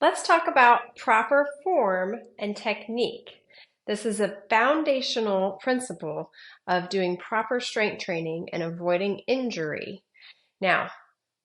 Let's talk about proper form and technique. This is a foundational principle of doing proper strength training and avoiding injury. Now,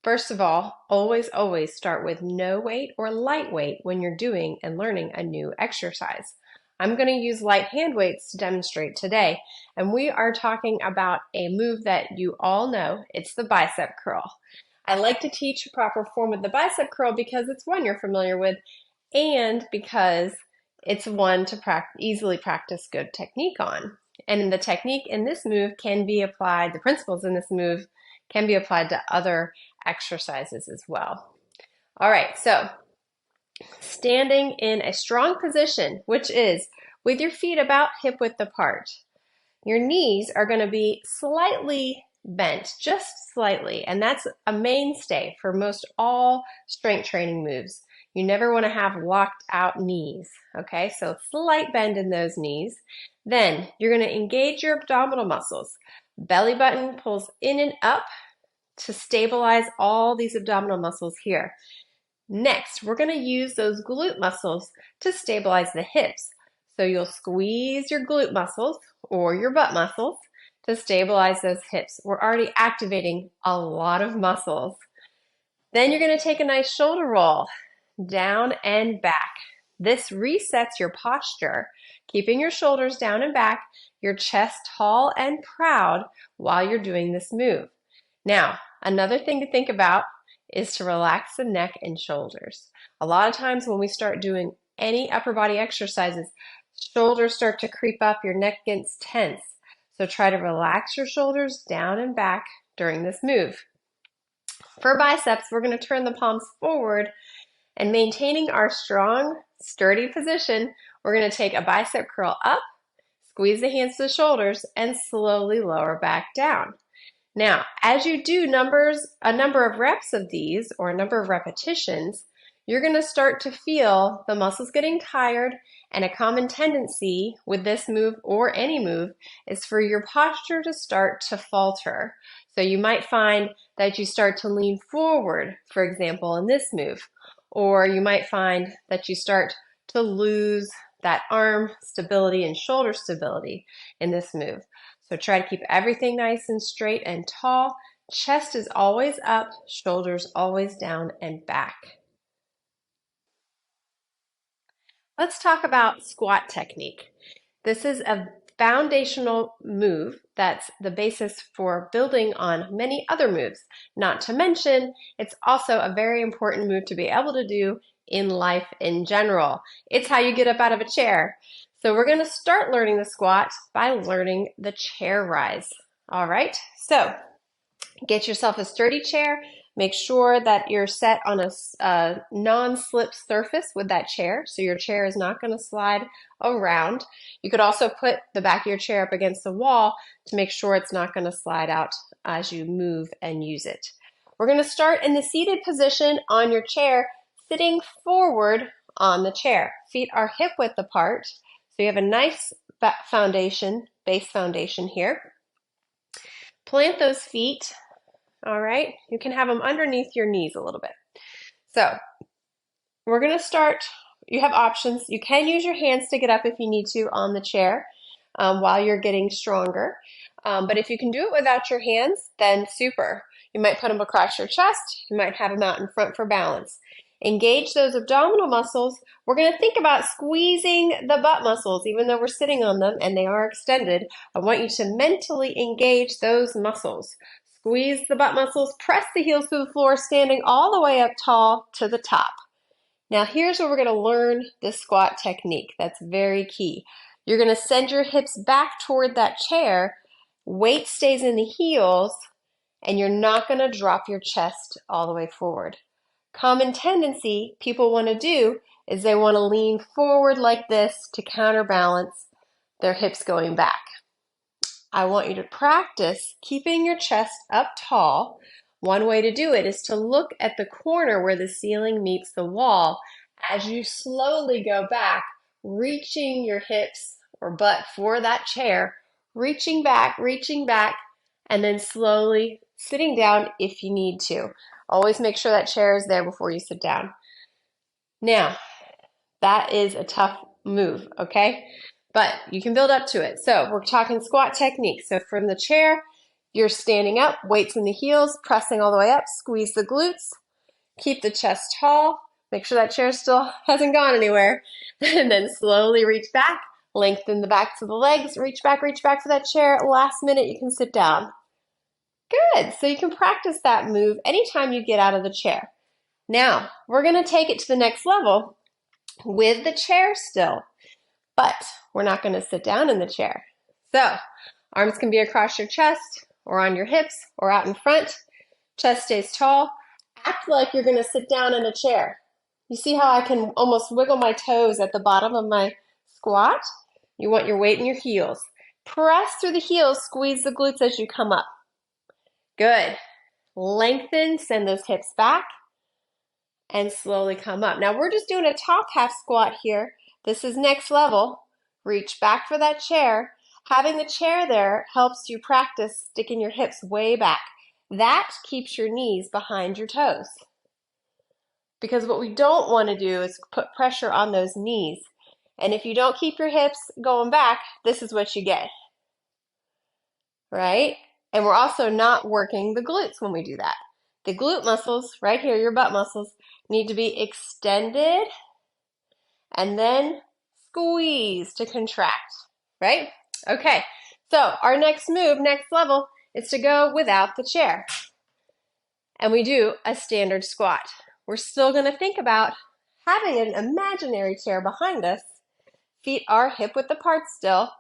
first of all, always start with no weight or light weight when you're doing and learning a new exercise. I'm going to use light hand weights to demonstrate today, and we are talking about a move that you all know. It's the bicep curl. I like to teach proper form with the bicep curl because it's one you're familiar with and because it's one to easily practice good technique on. And the technique in this move can be applied, the principles in this move can be applied to other exercises as well. All right, so standing in a strong position, which is with your feet about hip width apart. Your knees are going to be slightly bent, just slightly, and that's a mainstay for most all strength training moves. You never want to have locked out knees, okay? So slight bend in those knees. Then you're going to engage your abdominal muscles. Belly button pulls in and up to stabilize all these abdominal muscles here. Next, we're going to use those glute muscles to stabilize the hips. So you'll squeeze your glute muscles or your butt muscles to stabilize those hips. We're already activating a lot of muscles. Then you're going to take a nice shoulder roll down and back. This resets your posture, keeping your shoulders down and back, your chest tall and proud while you're doing this move. Now, another thing to think about is to relax the neck and shoulders. A lot of times when we start doing any upper body exercises, shoulders start to creep up, your neck gets tense. So try to relax your shoulders down and back during this move. For biceps, we're going to turn the palms forward and maintaining our strong, sturdy position, we're going to take a bicep curl up, squeeze the hands to the shoulders, and slowly lower back down. Now, as you do a number of reps of these or a number of repetitions, you're going to start to feel the muscles getting tired, and a common tendency with this move or any move is for your posture to start to falter. So you might find that you start to lean forward, for example, in this move, or you might find that you start to lose that arm stability and shoulder stability in this move. So try to keep everything nice and straight and tall. Chest is always up, shoulders always down and back. Let's talk about squat technique. This is a foundational move that's the basis for building on many other moves. Not to mention, it's also a very important move to be able to do in life in general. It's how you get up out of a chair. So we're going to start learning the squat by learning the chair rise. All right, so get yourself a sturdy chair. Make sure that you're set on a non-slip surface with that chair, so your chair is not going to slide around. You could also put the back of your chair up against the wall to make sure it's not going to slide out as you move and use it. We're going to start in the seated position on your chair, sitting forward on the chair. Feet are hip width apart, so you have a nice base foundation here. Plant those feet. All right, you can have them underneath your knees a little bit. So we're going to start. You have options. You can use your hands to get up if you need to on the chair while you're getting stronger. But if you can do it without your hands, then super. You might put them across your chest. You might have them out in front for balance. Engage those abdominal muscles. We're going to think about squeezing the butt muscles, even though we're sitting on them and they are extended. I want you to mentally engage those muscles. Squeeze the butt muscles, press the heels to the floor, standing all the way up tall to the top. Now here's where we're going to learn the squat technique. That's very key. You're going to send your hips back toward that chair, weight stays in the heels, and you're not going to drop your chest all the way forward. Common tendency people want to do is they want to lean forward like this to counterbalance their hips going back. I want you to practice keeping your chest up tall. One way to do it is to look at the corner where the ceiling meets the wall as you slowly go back, reaching your hips or butt for that chair, reaching back, and then slowly sitting down if you need to. Always make sure that chair is there before you sit down. Now, that is a tough move, okay? But you can build up to it. So we're talking squat technique. So from the chair, you're standing up, weights in the heels, pressing all the way up, squeeze the glutes, keep the chest tall, make sure that chair still hasn't gone anywhere, and then slowly reach back, lengthen the backs of the legs, reach back for that chair. Last minute, you can sit down. Good, so you can practice that move anytime you get out of the chair. Now, we're gonna take it to the next level with the chair still, but we're not gonna sit down in the chair. So, arms can be across your chest or on your hips or out in front. Chest stays tall. Act like you're gonna sit down in a chair. You see how I can almost wiggle my toes at the bottom of my squat? You want your weight in your heels. Press through the heels, squeeze the glutes as you come up. Good. Lengthen, send those hips back, and slowly come up. Now we're just doing a top half squat here. This is next level. Reach back for that chair. Having the chair there helps you practice sticking your hips way back. That keeps your knees behind your toes. Because what we don't want to do is put pressure on those knees. And if you don't keep your hips going back, this is what you get. Right? And we're also not working the glutes when we do that. The glute muscles, right here, your butt muscles, need to be extended and then squeeze to contract, right? Okay, so our next move, next level, is to go without the chair. And we do a standard squat. We're still going to think about having an imaginary chair behind us. Feet are hip width apart still.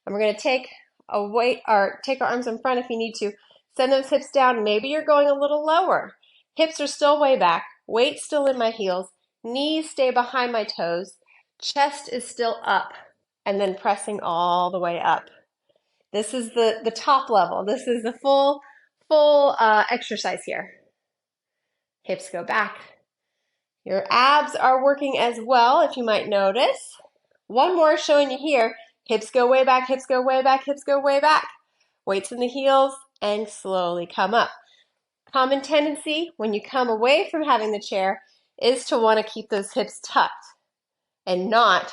And we're going to take a weight, or take our arms in front if you need to. Send those hips down. Maybe you're going a little lower. Hips are still way back. Weight still in my heels. Knees stay behind my toes. Chest is still up. And then pressing all the way up. This is the top level. This is the full exercise here. Hips go back. Your abs are working as well, if you might notice. One more showing you here. Hips go way back, hips go way back, hips go way back. Weights in the heels and slowly come up. Common tendency when you come away from having the chair is to want to keep those hips tucked and not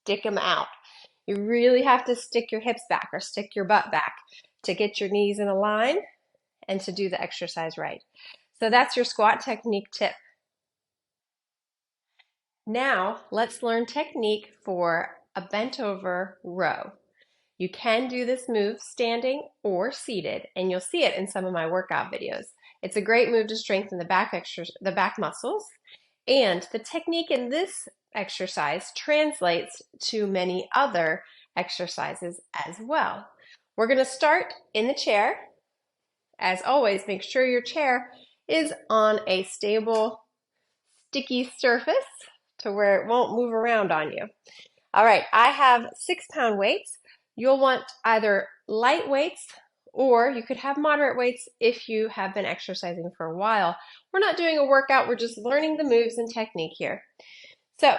stick them out. You really have to stick your hips back or stick your butt back to get your knees in a line and to do the exercise right. So that's your squat technique tip. Now let's learn technique for a bent over row. You can do this move standing or seated, and you'll see it in some of my workout videos. It's a great move to strengthen the back muscles, and the technique in this exercise translates to many other exercises as well. We're going to start in the chair. As always, make sure your chair is on a stable, sticky surface to where it won't move around on you. All right, I have 6-pound weights. You'll want either light weights or you could have moderate weights if you have been exercising for a while. We're not doing a workout, we're just learning the moves and technique here. So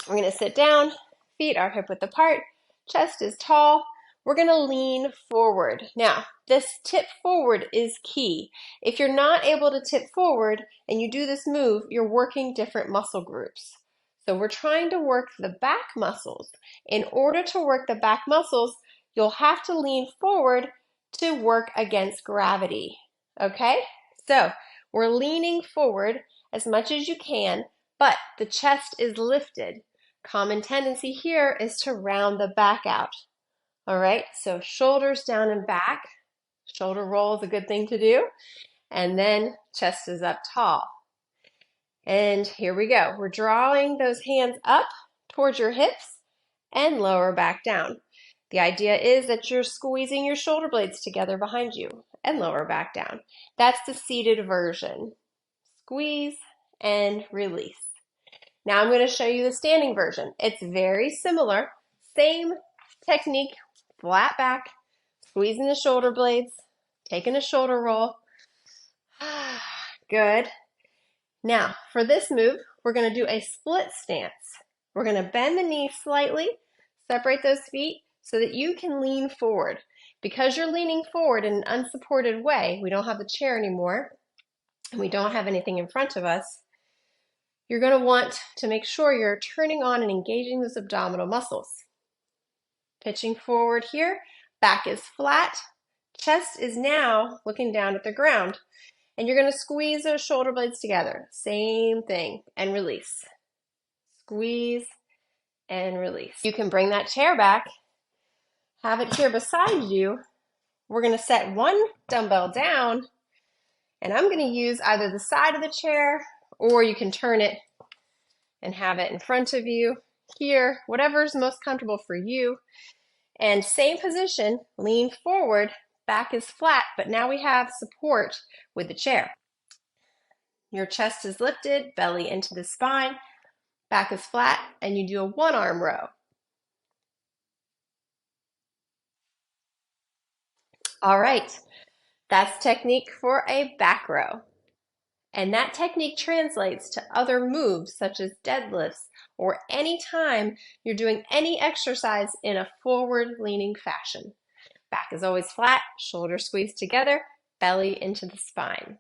we're going to sit down, feet are hip width apart, chest is tall. We're going to lean forward. Now, this tip forward is key. If you're not able to tip forward and you do this move, you're working different muscle groups. So we're trying to work the back muscles. In order to work the back muscles, you'll have to lean forward to work against gravity. Okay? So we're leaning forward as much as you can, but the chest is lifted. Common tendency here is to round the back out. All right, so shoulders down and back. Shoulder roll is a good thing to do. And then chest is up tall. And here we go. We're drawing those hands up towards your hips and lower back down. The idea is that you're squeezing your shoulder blades together behind you and lower back down. That's the seated version. Squeeze and release. Now I'm going to show you the standing version. It's very similar. Same technique. Flat back, squeezing the shoulder blades, taking a shoulder roll. Good. Now, for this move, we're going to do a split stance. We're going to bend the knees slightly, separate those feet so that you can lean forward. Because you're leaning forward in an unsupported way, we don't have the chair anymore, and we don't have anything in front of us, You're going to want to make sure you're turning on and engaging those abdominal muscles. Pitching forward here, back is flat, chest is now looking down at the ground, and you're going to squeeze those shoulder blades together. Same thing, and release. Squeeze and release. You can bring that chair back, have it here beside you. We're going to set one dumbbell down, and I'm going to use either the side of the chair, or you can turn it and have it in front of you here, whatever's most comfortable for you. And same position, lean forward, back is flat, but now we have support with the chair. Your chest is lifted, belly into the spine, back is flat, and you do a one-arm row. All right, that's technique for a back row. And that technique translates to other moves such as deadlifts or any time you're doing any exercise in a forward-leaning fashion. Back is always flat, shoulders squeezed together, belly into the spine.